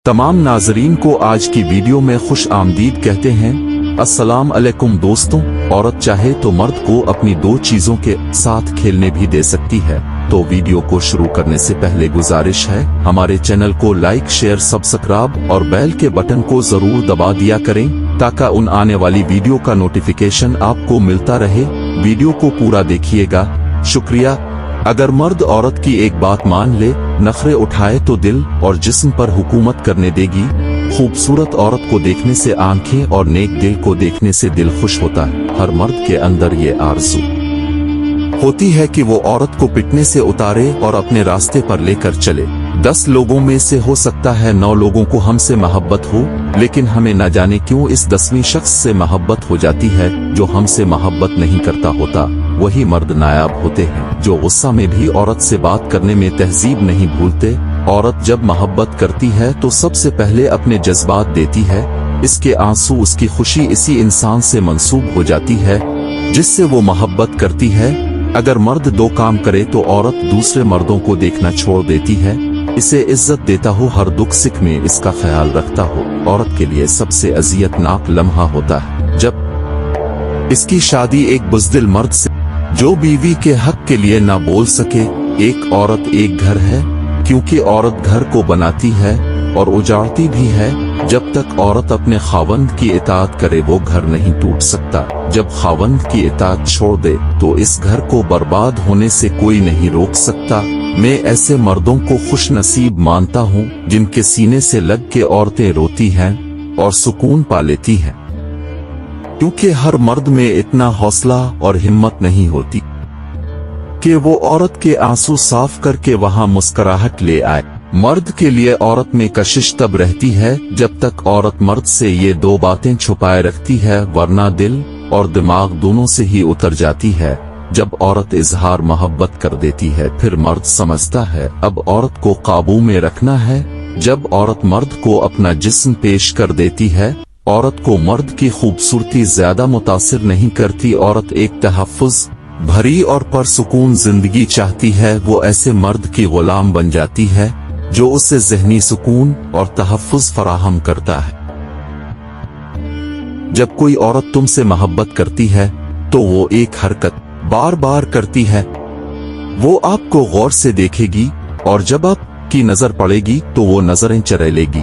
तमाम नाजरीन को आज की वीडियो में खुश आमदीद कहते हैं। अस्सलाम अलैकुम दोस्तों, औरत चाहे तो मर्द को अपनी दो चीजों के साथ खेलने भी दे सकती है। तो वीडियो को शुरू करने से पहले गुजारिश है, हमारे चैनल को लाइक, शेयर, सब्सक्राइब और बेल के बटन को जरूर दबा दिया करें ताकि उन आने वाली वीडियो का नोटिफिकेशन आपको मिलता रहे। वीडियो को पूरा देखिएगा, शुक्रिया। अगर मर्द औरत की एक बात मान ले, नखरे उठाए तो दिल और जिस्म पर हुकूमत करने देगी। खूबसूरत औरत को देखने से आंखें और नेक दिल को देखने से दिल खुश होता है। हर मर्द के अंदर ये आरज़ू होती है कि वो औरत को पिटने से उतारे और अपने रास्ते पर लेकर चले। 10 लोगों में से हो सकता है 9 लोगों को हमसे मोहब्बत हो, लेकिन हमें न जाने क्यों इस 10वीं शख्स से मोहब्बत हो जाती है जो हमसे मोहब्बत नहीं करता होता। वही मर्द नायाब होते हैं जो गुस्सा में भी औरत से बात करने में तहजीब नहीं भूलते। औरत जब मोहब्बत करती है तो सबसे पहले अपने जज्बात देती है। इसके आंसू, उसकी खुशी इसी इंसान से मंसूब हो जाती है जिससे वो मोहब्बत करती है। अगर मर्द 2 काम करे तो औरत दूसरे मर्दों को देखना छोड़ देती है, इसे इज्जत देता हो, हर दुख सुख में इसका ख्याल रखता हो। औरत के लिए सबसे अजियतनाक लम्हा होता है जब इसकी शादी एक बुज़दिल मर्द से जो बीवी के हक के लिए ना बोल सके। एक औरत एक घर है, क्योंकि औरत घर को बनाती है और उजाड़ती भी है। जब तक औरत अपने खावंद की इताअत करे वो घर नहीं टूट सकता। जब खावंद की इताअत छोड़ दे तो इस घर को बर्बाद होने से कोई नहीं रोक सकता। मैं ऐसे मर्दों को खुश नसीब मानता हूँ जिनके सीने से लग के औरतें रोती हैं और सुकून पा लेती हैं, क्योंकि हर मर्द में इतना हौसला और हिम्मत नहीं होती कि वो औरत के आंसू साफ करके वहां मुस्कुराहट ले आए। मर्द के लिए औरत में कशिश तब रहती है जब तक औरत मर्द से ये 2 बातें छुपाए रखती है, वरना दिल और दिमाग दोनों से ही उतर जाती है। जब औरत इजहार मोहब्बत कर देती है फिर मर्द समझता है अब औरत को काबू में रखना है। जब औरत मर्द को अपना जिस्म पेश कर देती है, औरत को मर्द की खूबसूरती ज्यादा मुतासिर नहीं करती। औरत एक तहफ़्फ़ुज़ भरी और परसुकून जिंदगी चाहती है। वो ऐसे मर्द की गुलाम बन जाती है जो उसे ज़हनी सुकून और तहफ़्फ़ुज़ फराहम करता है। जब कोई औरत तुमसे मोहब्बत करती है तो वो एक हरकत बार बार करती है। वो आपको गौर से देखेगी और जब आपकी नजर पड़ेगी तो वो नजरें चुरा लेगी।